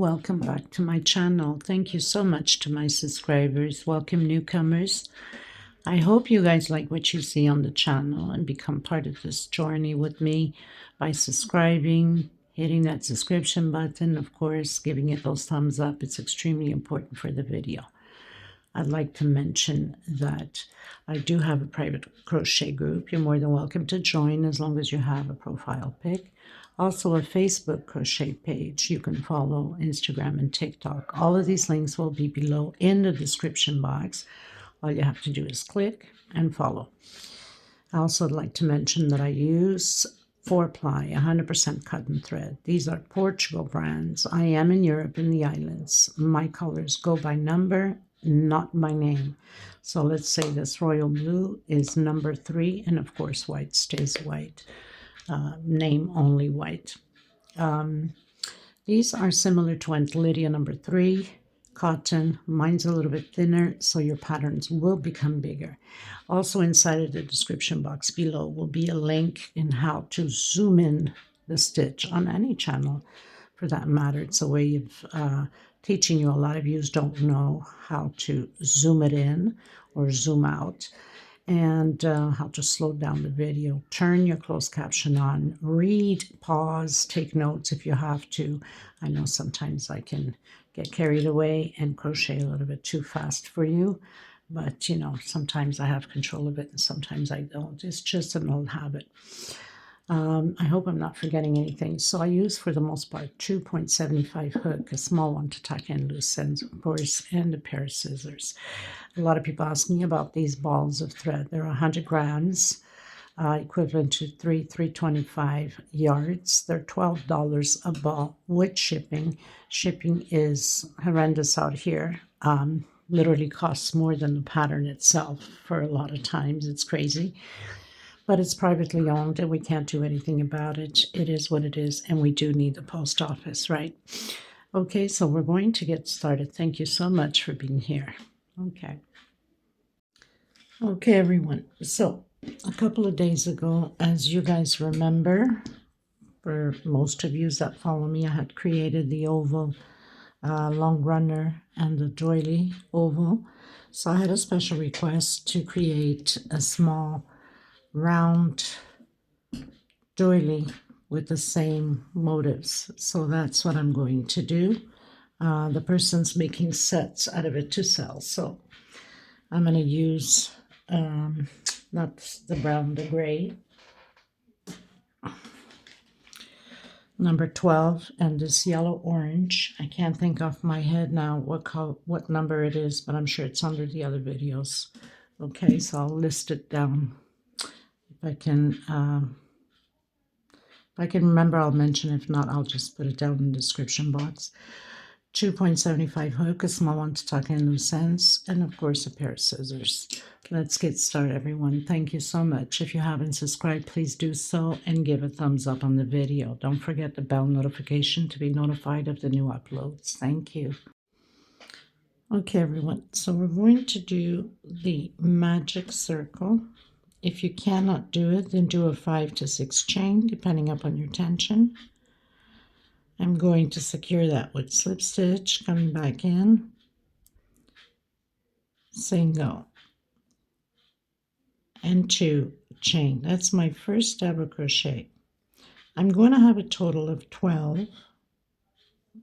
welcome back to my channel. Thank you so much to my subscribers. Welcome newcomers. I hope you guys like what you see on the channel and become part of this journey with me by subscribing, hitting that subscription button, of course, giving it those thumbs up. It's extremely important for the video. I'd like to mention that I do have a private crochet group. You're more than welcome to join as long as you have a profile pic. Also a Facebook crochet page. You can follow Instagram and TikTok. All of these links will be below in the description box. All you have to do is click and follow. I also would like to mention that I use 4-ply, 100% cotton thread. These are Portugal brands. I am in Europe, in the islands. My colors go by number, not by name. So let's say this royal blue is number 3, and of course white stays white. Name only white. These are similar to Aunt Lydia number 3, cotton. Mine's a little bit thinner, so your patterns will become bigger. Also inside of the description box below will be a link in how to zoom in the stitch on any channel for that matter. It's a way of teaching you. A lot of you don't know how to zoom it in or zoom out, and how to slow down the video, turn your closed caption on, read, pause, take notes if you have to. I know sometimes I can get carried away and crochet a little bit too fast for you, but you know, sometimes I have control of it and sometimes I don't. It's just an old habit. I hope I'm not forgetting anything. So I use, for the most part, 2.75 hook, a small one to tuck in loose ends, of course, and a pair of scissors. A lot of people ask me about these balls of thread. They're 100 grams, equivalent to 325 yards. They're $12 a ball with shipping. Shipping is horrendous out here. Literally costs more than the pattern itself for a lot of times. It's crazy. But it's privately owned and we can't do anything about it. It is what it is, and we do need the post office, right? Okay, so we're going to get started. Thank you so much for being here. Okay, everyone. So a couple of days ago, as you guys remember, for most of you that follow me, I had created the oval long runner and the doily oval. So I had a special request to create a small round doily with the same motives. So that's what I'm going to do. The person's making sets out of it to sell. So I'm going to use not the brown, the gray, number 12, and this yellow orange. I can't think off my head now what number it is, but I'm sure it's under the other videos. Okay, so I'll list it down. If I can remember, I'll mention. If not, I'll just put it down in the description box. 2.75 hook, a small one to tuck in loose ends, and of course a pair of scissors. Let's get started, everyone. Thank you so much. If you haven't subscribed, please do so and give a thumbs up on the video. Don't forget the bell notification to be notified of the new uploads. Thank you. Okay, everyone, so we're going to do the magic circle. If you cannot do it, then do a 5 to 6 chain, depending upon your tension. I'm going to secure that with slip stitch, coming back in, single, and 2 chain. That's my first double crochet. I'm going to have a total of 12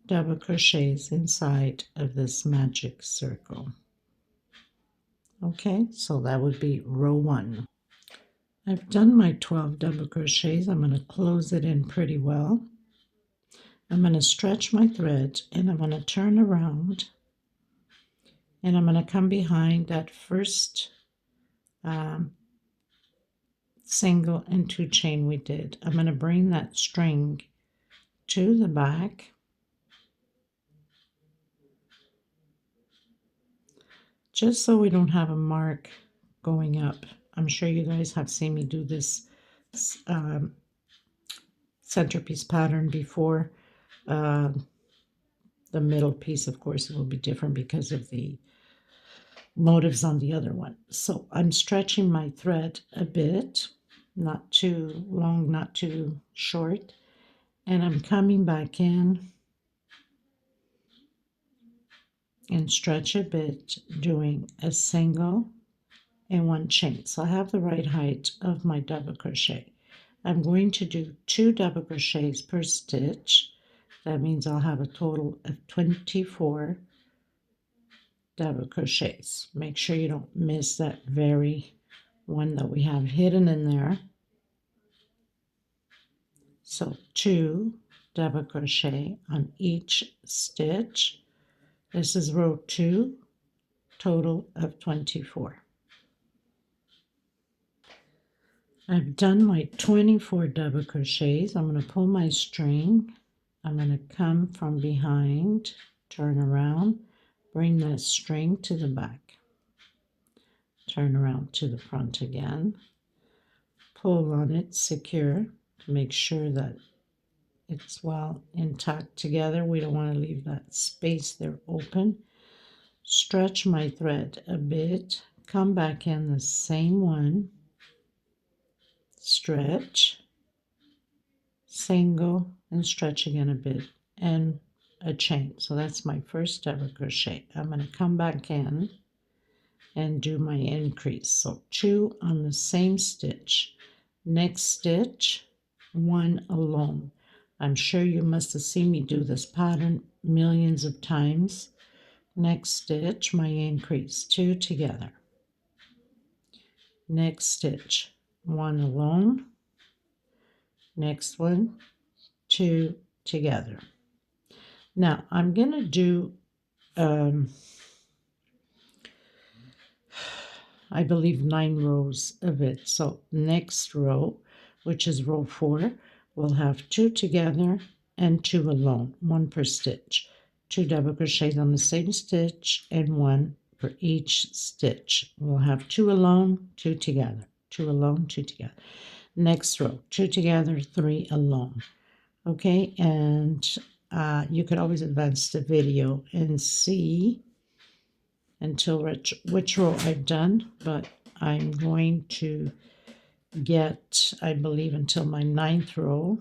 double crochets inside of this magic circle. Okay, so that would be row 1. I've done my 12 double crochets. I'm going to close it in pretty well. I'm going to stretch my thread and I'm going to turn around and I'm going to come behind that first single and 2 chain we did. I'm going to bring that string to the back, just so we don't have a mark going up. I'm sure you guys have seen me do this centerpiece pattern before. The middle piece, of course, will be different because of the motives on the other one. So I'm stretching my thread a bit, not too long, not too short, and I'm coming back in and stretch a bit, doing a single and one chain. So I have the right height of my double crochet. I'm going to do 2 double crochets per stitch. That means I'll have a total of 24 double crochets. Make sure you don't miss that very one that we have hidden in there. So 2 double crochet on each stitch. This is row 2, total of 24. I've done my 24 double crochets. I'm going to pull my string. I'm going to come from behind, turn around, bring that string to the back, turn around to the front again, pull on it, secure to make sure that it's well intact together. We don't want to leave that space there open. Stretch my thread a bit, come back in the same one, stretch, single, and stretch again a bit, and a chain. So that's my first double crochet. I'm going to come back in and do my increase. So 2 on the same stitch. Next stitch, 1 alone. I'm sure you must have seen me do this pattern millions of times. Next stitch, my increase, 2 together. Next stitch, 1 alone. Next one, 2 together. Now I'm going to do I believe 9 rows of it. So next row, which is row 4, we'll have 2 together and 2 alone, 1 per stitch. 2 double crochets on the same stitch and 1 for each stitch. We'll have 2 alone, 2 together, 2 alone, 2 together. Next row, 2 together, 3 alone. Okay, and you could always advance the video and see until which row I've done, but I'm going to get, I believe, until my 9th row.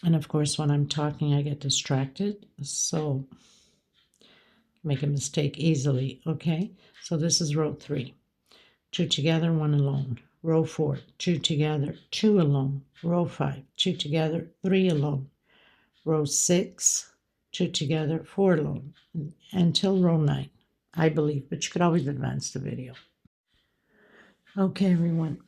And of course, when I'm talking, I get distracted, so make a mistake easily. Okay, so this is row 3. 2 together, 1 alone. Row 4, 2 together, 2 alone. Row 5, 2 together, 3 alone. Row 6, 2 together, 4 alone, until row 9, I believe, but you could always advance the video. Okay, everyone,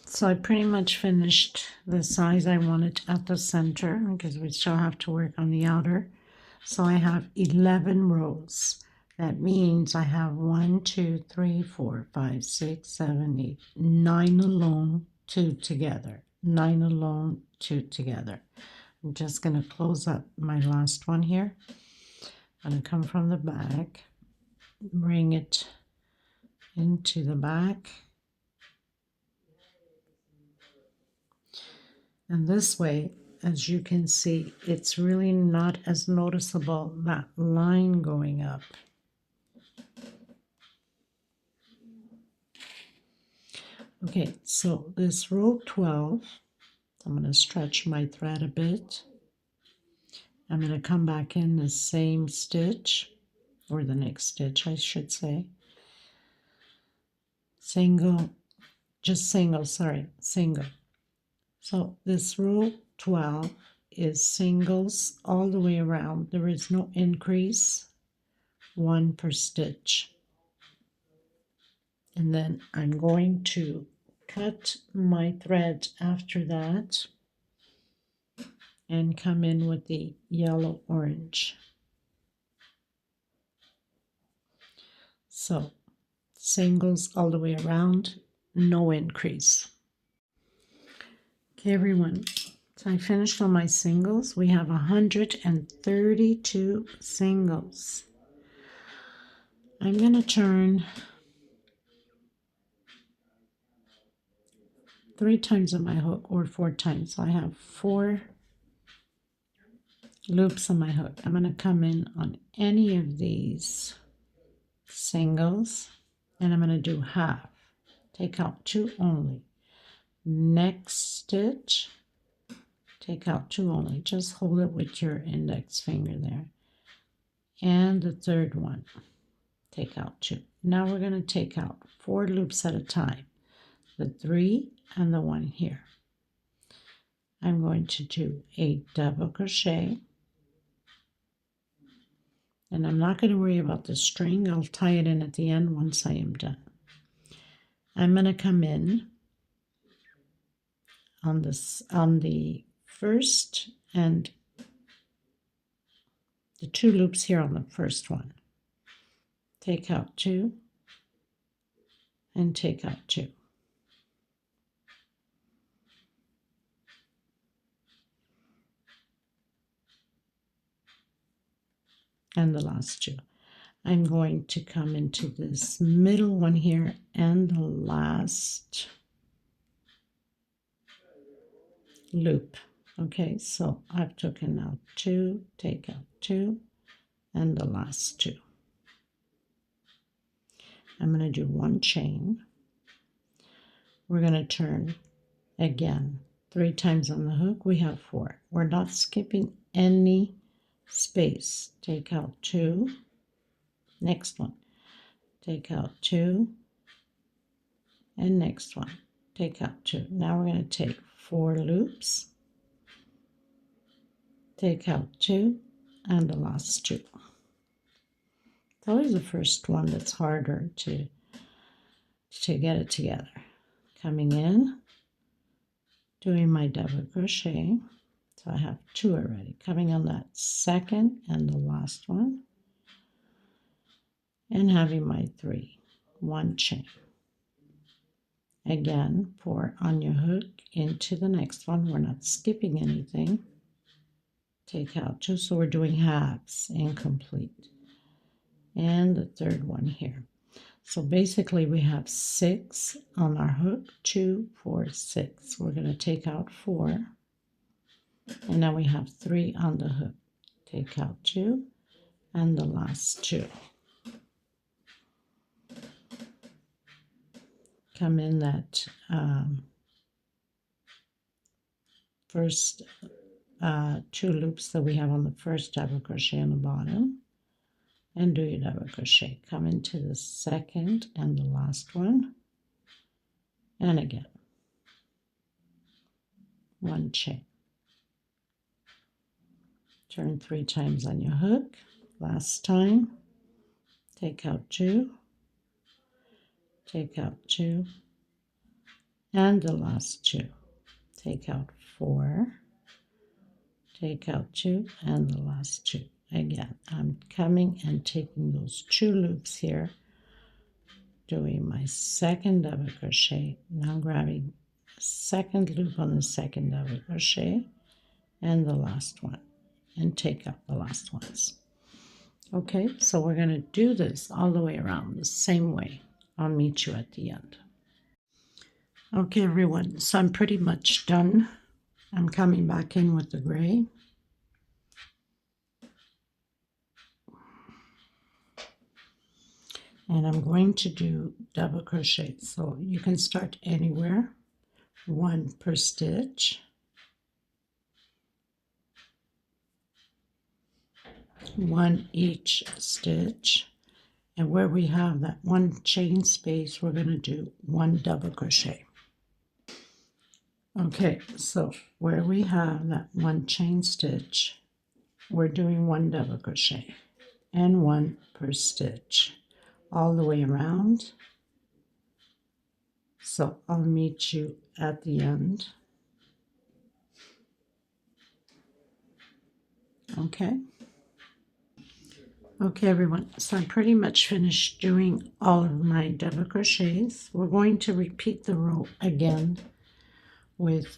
so I pretty much finished the size I wanted at the center because we still have to work on the outer. So I have 11 rows. That means I have 1, 2, 3, 4, 5, 6, 7, 8, 9 alone, 2 together. 9 alone, 2 together. I'm just going to close up my last one here. I'm going to come from the back, bring it into the back. And this way, as you can see, it's really not as noticeable, that line going up. Okay, so this row 12, I'm going to stretch my thread a bit. I'm going to come back in the same stitch, or the next stitch, I should say. Single, just single, sorry, single. So this row 12 is singles all the way around. There is no increase, 1 per stitch. And then I'm going to cut my thread after that and come in with the yellow orange. So singles all the way around, no increase. Okay, everyone, so I finished all my singles. We have 132 singles. I'm going to turn 3 times on my hook, or 4 times. So I have 4 loops on my hook. I'm going to come in on any of these singles and I'm going to do half. Take out 2 only. Next stitch, take out 2 only. Just hold it with your index finger there. and the third one, take out 2. Now we're going to take out 4 loops at a time, the 3 and the 1 here. I'm going to do a double crochet, and I'm not going to worry about the string. I'll tie it in at the end once I am done. I'm going to come in on the first and the 2 loops here on the first one. Take out 2 and take out 2. And the last 2. I'm going to come into this middle one here and the last loop. Okay, so I've taken out 2, take out 2, and the last 2. I'm going to do 1 chain. We're going to turn again 3 times on the hook. We have 4. We're not skipping any space. Take out 2. Next one. Take out 2. And next one. Take out 2. Now we're going to take 4 loops. Take out 2 and the last 2. It's always the first one that's harder to get it together. Coming in, doing my double crochet. So I have 2 already. Coming on that second and the last one. And having my 3. 1 chain. Again, pour on your hook into the next one. We're not skipping anything. Take out 2, so we're doing halves, incomplete. And the third one here. So basically we have 6 on our hook, 2, 4, 6. We're going to take out 4. And now we have 3 on the hook. Take out 2 and the last 2. Come in that first 2 loops that we have on the first double crochet on the bottom, and do your double crochet. Come into the second and the last one, and again 1 chain. Turn 3 times on your hook. Last time, take out 2, take out 2, and the last 2. Take out 4, take out 2, and the last 2. Again, I'm coming and taking those 2 loops here, doing my second double crochet. Now grabbing the second loop on the second double crochet and the last one, and take up the last ones. Okay, so we're going to do this all the way around the same way. I'll meet you at the end. Okay, everyone, so I'm pretty much done. I'm coming back in with the gray. And I'm going to do double crochet. So you can start anywhere, 1 per stitch. 1 each stitch. And where we have that 1 chain space, we're going to do 1 double crochet. Okay, so where we have that 1 chain stitch, we're doing 1 double crochet and 1 per stitch all the way around. So I'll meet you at the end. Okay. Okay, everyone, so I'm pretty much finished doing all of my double crochets. We're going to repeat the row again with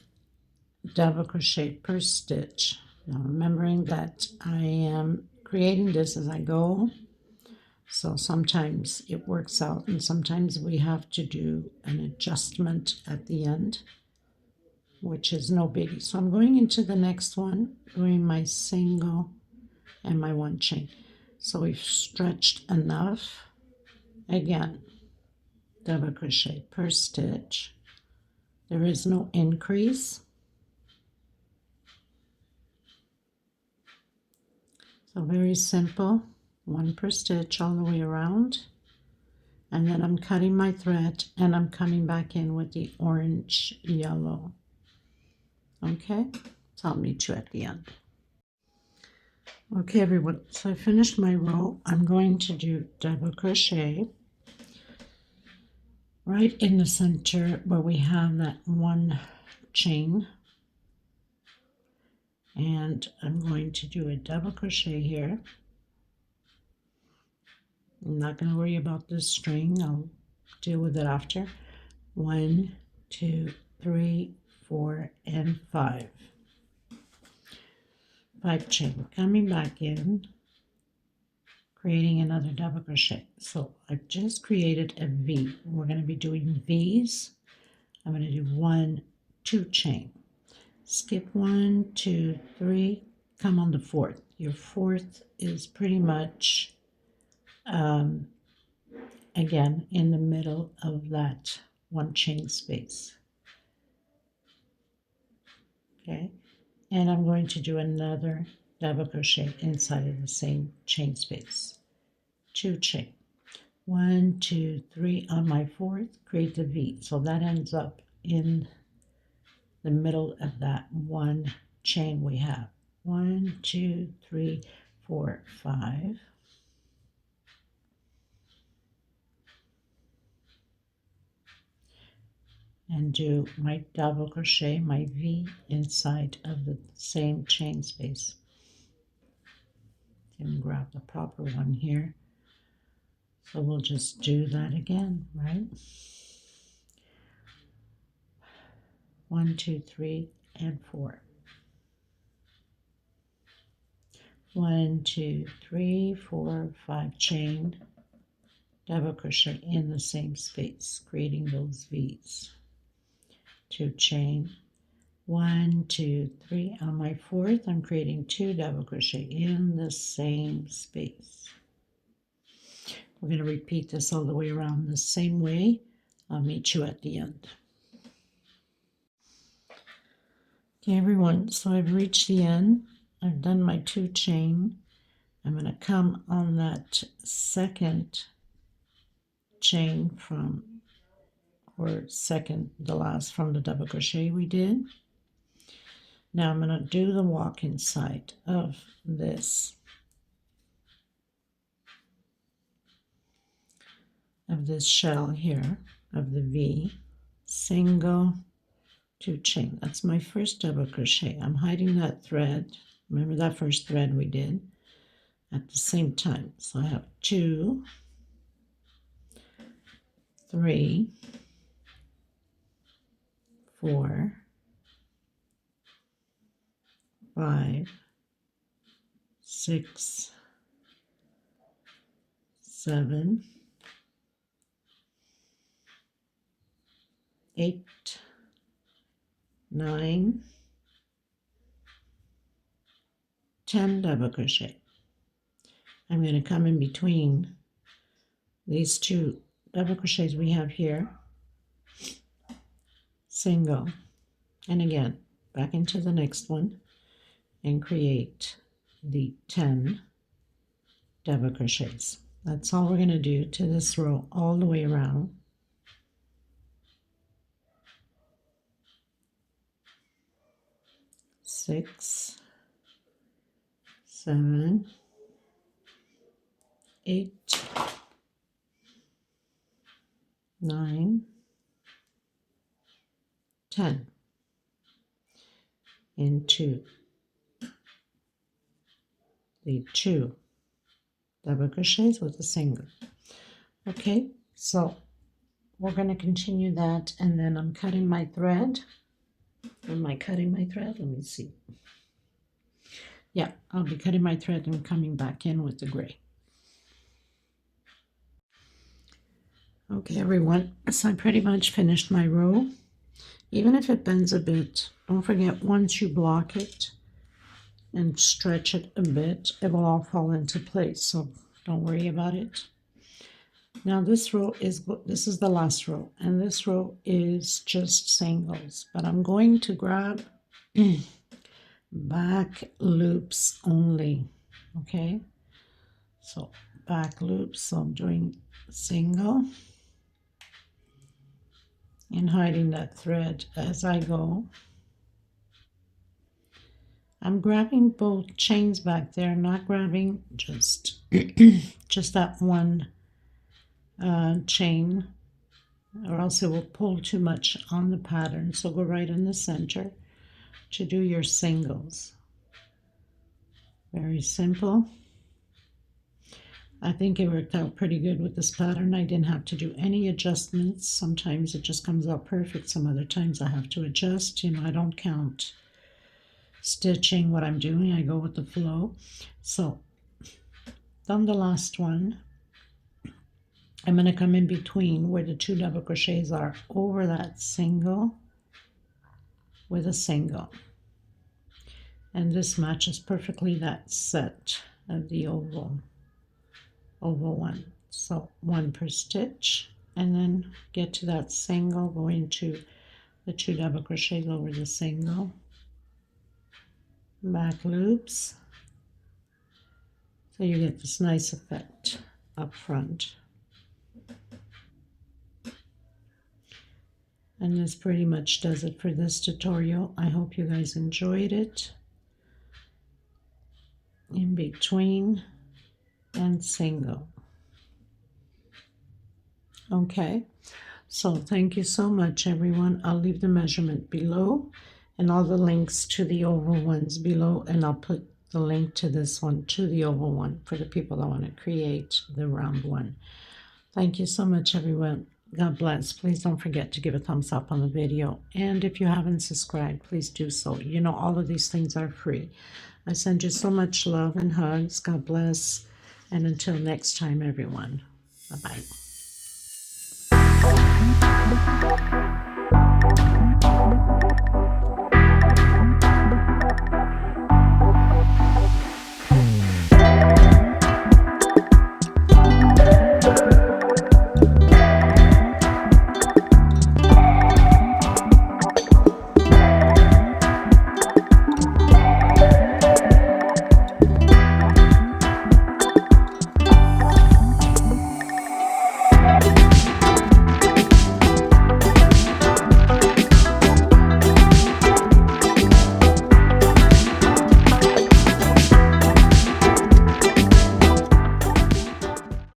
double crochet per stitch. Now remembering that I am creating this as I go, so sometimes it works out and sometimes we have to do an adjustment at the end, which is no biggie. So I'm going into the next one, doing my single and my 1 chain. So we've stretched enough. Again, double crochet per stitch. There is no increase. So very simple. one per stitch all the way around, and then I'm cutting my thread and I'm coming back in with the orange yellow. Okay, so I'll meet you at the end. Okay everyone, so I finished my row. I'm going to do double crochet right in the center where we have that one chain, and I'm going to do a double crochet here. I'm not going to worry about this string, I'll deal with it after. 1, 2, 3, 4, and 5. 5 chain, coming back in, creating another double crochet. So I've just created a V. We're going to be doing V's. I'm going to do 1, 2 chain, skip 1, 2, 3, come on the fourth. Your fourth is pretty much again in the middle of that one chain space. Okay, and I'm going to do another double crochet inside of the same chain space. 2 chain, 1, 2, 3 on my fourth, create the V. So that ends up in the middle of that one chain we have. 1, 2, 3, 4, 5. And do my double crochet, my V, inside of the same chain space. And grab the proper one here. So we'll just do that again, right? 1, 2, 3, and 4. 1, 2, 3, 4, 5 chain, double crochet in the same space, creating those V's. 2 chain, 1, 2, 3 on my fourth, I'm creating 2 double crochet in the same space. We're going to repeat this all the way around the same way. I'll meet you at the end. Okay everyone, so I've reached the end. I've done my 2 chain. I'm going to come on that second chain from, or second, the last from the double crochet we did. Now I'm going to do the walk inside of this, shell here, of the V, single, 2 chain. That's my first double crochet. I'm hiding that thread. Remember that first thread we did at the same time. So I have 2, 3, 4, 5, 6, 7, 8, 9, 10 double crochet. I'm going to come in between these 2 double crochets we have here, single, and again back into the next one and create the 10 double crochets. That's all we're going to do to this row all the way around. Six, 7, 8, 9, 10 into the 2 double crochets with a single. Okay, so we're going to continue that, and then I'm cutting my thread. Am I cutting my thread? Let me see. Yeah, I'll be cutting my thread and coming back in with the gray. Okay, everyone, so I pretty much finished my row. Even if it bends a bit, don't forget, once you block it and stretch it a bit, it will all fall into place, so don't worry about it. Now this row is, this is the last row, and this row is just singles, but I'm going to grab back loops only, okay? So back loop, so I'm doing single and hiding that thread as I go. I'm grabbing both chains back there, not grabbing just just that one chain, or else it will pull too much on the pattern. So go right in the center to do your singles. Very simple. I think it worked out pretty good with this pattern. I didn't have to do any adjustments. Sometimes it just comes out perfect. Some other times I have to adjust. You know, I don't count stitching what I'm doing. I go with the flow. So done the last one. I'm going to come in between where the 2 double crochets are over that single with a single. And this matches perfectly that set of the oval one. So 1 per stitch, and then get to that single, go into the 2 double crochets over the single, back loops, so you get this nice effect up front. And this pretty much does it for this tutorial. I hope you guys enjoyed it. In between and single. Okay, so thank you so much, everyone. I'll leave the measurement below and all the links to the oval ones below, and I'll put the link to this one, to the oval one, for the people that want to create the round one. Thank you so much, everyone. God bless. Please don't forget to give a thumbs up on the video, and if you haven't subscribed, please do so. You know, all of these things are free. I send you so much love and hugs. God bless. And until next time, everyone. Bye-bye.